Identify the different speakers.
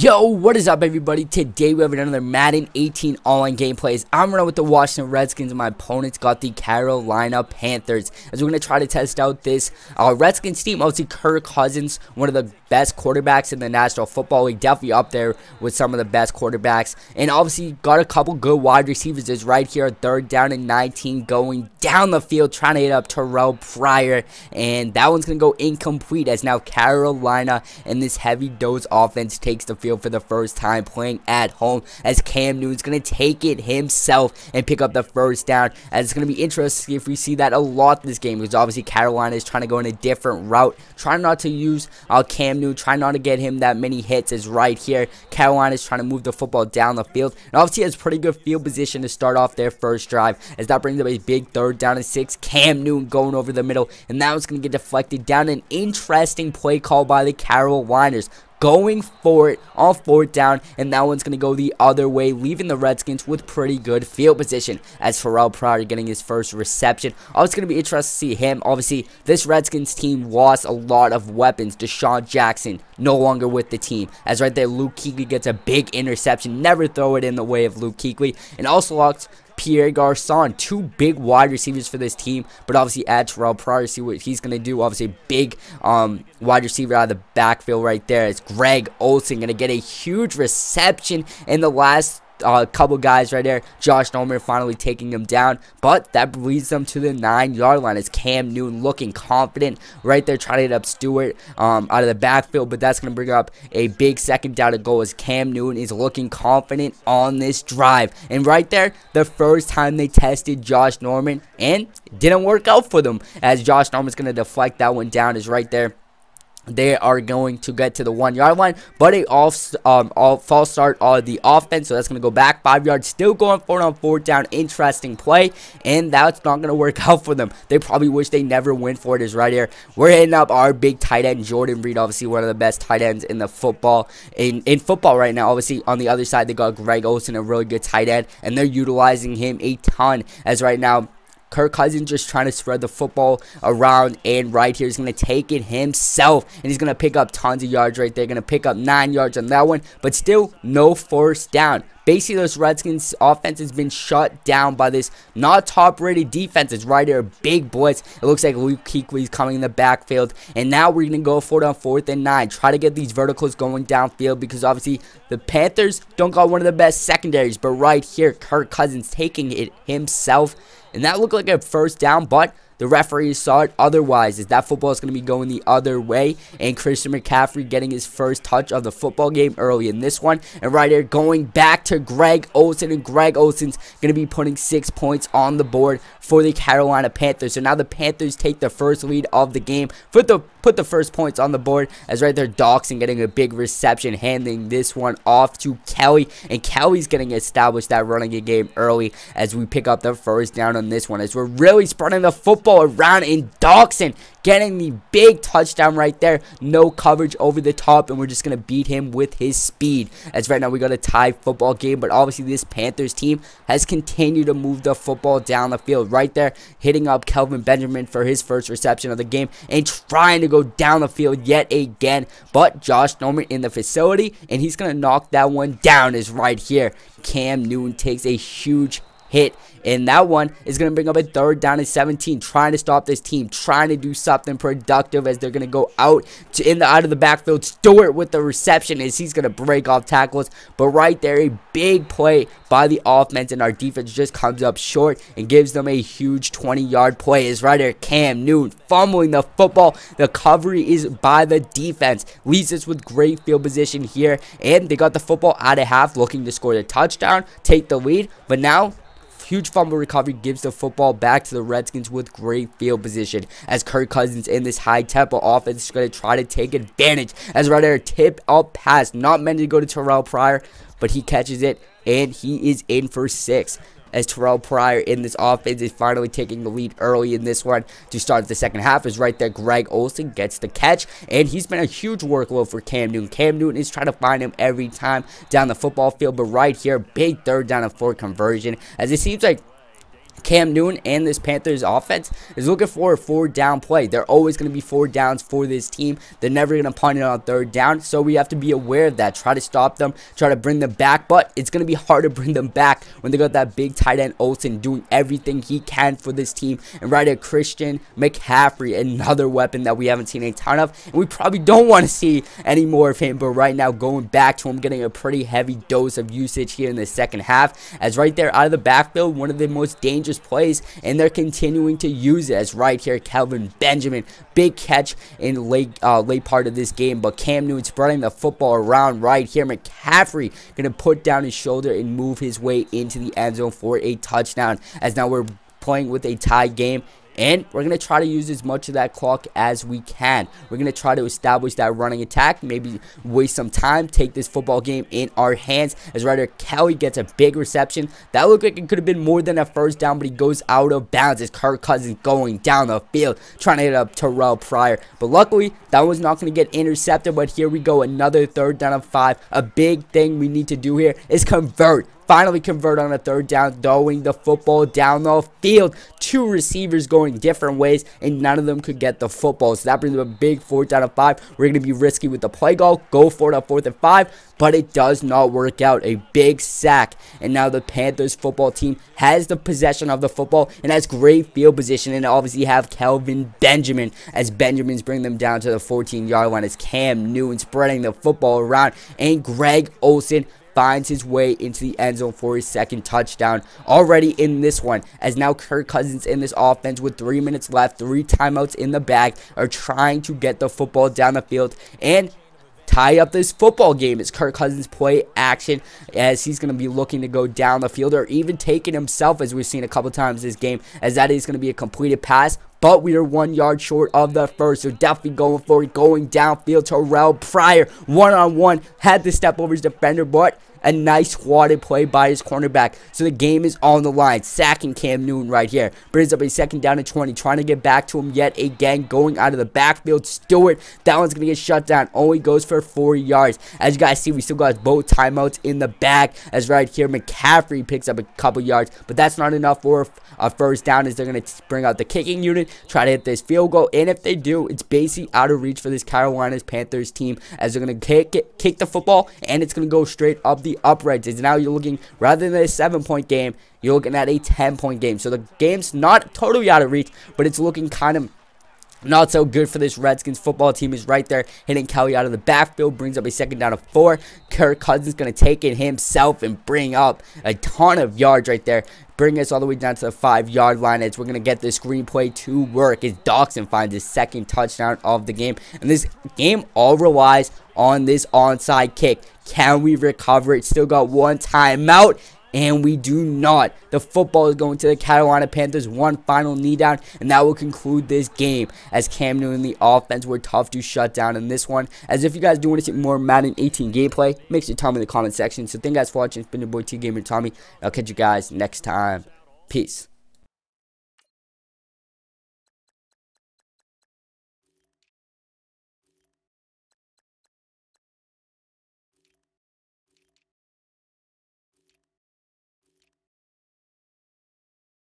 Speaker 1: Yo, what is up, everybody? Today we have another Madden 18 online gameplays. I'm running with the Washington Redskins and my opponents got the Carolina Panthers. As we're going to try to test out this Redskins team. Obviously, Kirk Cousins, one of the best quarterbacks in the National Football League. Definitely up there with some of the best quarterbacks. And obviously, got a couple good wide receivers. Is right here, third down and 19, going down the field, trying to hit up Terrell Pryor. And that one's going to go incomplete as now Carolina and this heavy dose offense takes the field for the first time, playing at home, as Cam Newton's going to take it himself and pick up the first down. As it's going to be interesting if we see that a lot this game, because obviously Carolina is trying to go in a different route, trying not to use Cam Newton, trying not to get him that many hits. Is right here, Carolina is trying to move the football down the field, and obviously has pretty good field position to start off their first drive, as that brings up a big third down and 6. Cam Newton going over the middle, and that was going to get deflected down. An interesting play call by the Caroliners, going for it on fourth down, and that one's going to go the other way, leaving the Redskins with pretty good field position, as Terrell Pryor getting his first reception. It's going to be interesting to see him. Obviously, this Redskins team lost a lot of weapons. Deshaun Jackson no longer with the team, as right there Luke Kuechly gets a big interception. Never throw it in the way of Luke Kuechly. And also lost Pierre Garçon, two big wide receivers for this team, but obviously add Terrell Pryor, see what he's going to do. Obviously big wide receiver out of the backfield right there. It's Greg Olsen going to get a huge reception in the last couple guys right there. Josh Norman finally taking him down, but that leads them to the 9-yard line as Cam Newton looking confident right there, trying to hit up Stewart out of the backfield, but that's going to bring up a big second down to goal as Cam Newton is looking confident on this drive. And right there, the first time they tested Josh Norman, and it didn't work out for them, as Josh Norman's going to deflect that one down. Is right there. They are going to get to the 1-yard line, but a false start on the offense, so that's going to go back 5 yards. Still going for it on fourth down. Interesting play, and that's not going to work out for them. They probably wish they never went for it. Is right here. We're hitting up our big tight end, Jordan Reed, obviously one of the best tight ends in the football right now. Obviously, on the other side, they got Greg Olsen, a really good tight end, and they're utilizing him a ton, as right now Kirk Cousins just trying to spread the football around, and right here he's going to take it himself, and he's going to pick up tons of yards right there. Going to pick up 9 yards on that one, but still no first down. Basically, this Redskins offense has been shut down by this not top-rated defense. It's right here, big blitz. It looks like Luke Kuechly is coming in the backfield, and now we're going to go for it on 4th and 9. Try to get these verticals going downfield, because obviously the Panthers don't got one of the best secondaries, but right here, Kirk Cousins taking it himself. And that looked like a first down, but the referee saw it otherwise, as that football is going to be going the other way. And Christian McCaffrey getting his first touch of the football game early in this one. And right here, going back to Greg Olsen, and Greg Olsen's going to be putting 6 points on the board for the Carolina Panthers. So now the Panthers take the first lead of the game, put the first points on the board, as right there Dawson getting a big reception, handing this one off to Kelly, and Kelly's getting established that running a game early, as we pick up the first down on this one, as we're really spreading the football around, and Dawson getting the big touchdown right there. No coverage over the top, and we're just going to beat him with his speed, as right now we got a tie football game, but obviously this Panthers team has continued to move the football down the field. Right there, hitting up Kelvin Benjamin for his first reception of the game, and trying to go down the field yet again, but Josh Norman in the facility, and he's going to knock that one down. Is right here. Cam Newton takes a huge hit, and that one is going to bring up a third down and 17, trying to stop this team, trying to do something productive, as they're going to go out of the backfield. Stewart with the reception, as he's going to break off tackles, but right there, a big play by the offense, and our defense just comes up short and gives them a huge 20-yard play. Is right there, Cam Newton fumbling the football. The recovery is by the defense, leaves us with great field position here, and they got the football out of half, looking to score the touchdown, take the lead, but now huge fumble recovery gives the football back to the Redskins with great field position, as Kirk Cousins in this high-tempo offense is going to try to take advantage, as right there, tip up pass, not meant to go to Terrell Pryor, but he catches it, and he is in for 6. As Terrell Pryor in this offense is finally taking the lead early in this one to start the second half. Is right there, Greg Olsen gets the catch, and he's been a huge workload for Cam Newton. Cam Newton is trying to find him every time down the football field, but right here, big third down and 4 conversion, as it seems like Cam Newton and this Panthers offense is looking for a 4th-down play. They're always going to be 4 downs for this team. They're never going to punt it on 3rd down, so we have to be aware of that. Try to stop them, try to bring them back, but it's going to be hard to bring them back when they got that big tight end Olsen doing everything he can for this team. And right at Christian McCaffrey, another weapon that we haven't seen a ton of, and we probably don't want to see any more of him, but right now going back to him, getting a pretty heavy dose of usage here in the second half, as right there out of the backfield, one of the most dangerous plays, and they're continuing to use it. As right here, Kelvin Benjamin, big catch in late part of this game, but Cam Newton spreading the football around right here. McCaffrey gonna put down his shoulder and move his way into the end zone for a touchdown, as now we're playing with a tie game. And we're going to try to use as much of that clock as we can. We're going to try to establish that running attack, maybe waste some time, take this football game in our hands. As right here, Kelly gets a big reception. That looked like it could have been more than a 1st down, but he goes out of bounds as Kirk Cousins going down the field, trying to hit up Terrell Pryor. But luckily, that was not going to get intercepted. But here we go, another 3rd down of 5. A big thing we need to do here is convert. Finally convert on a 3rd down, throwing the football down the field. 2 receivers going different ways, and none of them could get the football. So that brings up a big 4th down of 5. We're going to be risky with the play call. Go for it on 4th and 5, but it does not work out. A big sack, and now the Panthers football team has the possession of the football and has great field position, and obviously have Kelvin Benjamin, as Benjamin's bring them down to the 14-yard line, as Cam Newton spreading the football around, and Greg Olsen finds his way into the end zone for his 2nd touchdown already in this one, as now Kirk Cousins in this offense with 3 minutes left, 3 timeouts in the bag, are trying to get the football down the field and tie up this football game. As Kirk Cousins play action, as he's going to be looking to go down the field, or even taking himself, as we've seen a couple times this game, as that is going to be a completed pass. But we are 1 yard short of the 1st, so definitely going for it, going downfield. Terrell Pryor, one-on-one, had to step over his defender, but a nice swatted play by his cornerback. So the game is on the line. Sacking Cam Newton right here. Brings up a 2nd down and 20. Trying to get back to him yet again. Going out of the backfield. Stewart. That one's going to get shut down. Only goes for 4 yards. As you guys see, we still got both timeouts in the bag. As right here, McCaffrey picks up a couple yards. But that's not enough for a 1st down, as they're going to bring out the kicking unit. Try to hit this field goal. And if they do, it's basically out of reach for this Carolina's Panthers team, as they're going to kick the football, and it's going to go straight up the uprights. As now you're looking, rather than a 7-point game, you're looking at a 10-point game. So the game's not totally out of reach, but it's looking kind of not so good for this Redskins football team. Is right there hitting Kelly out of the backfield, brings up a 2nd down of 4. Kirk Cousins going to take it himself and bring up a ton of yards right there, bring us all the way down to the 5-yard line, as we're going to get this screenplay to work, as Dawson finds his 2nd touchdown of the game. And this game all relies on this onside kick. Can we recover it? Still got 1 timeout, and we do not. The football is going to the Carolina Panthers. 1 final knee down, and that will conclude this game, as Cam Newton and the offense were tough to shut down in this one. As if you guys do want to see more Madden 18 gameplay, make sure you tell me in the comment section. So thank you guys for watching. It's been your boy T Gamer Tommy. I'll catch you guys next time. Peace.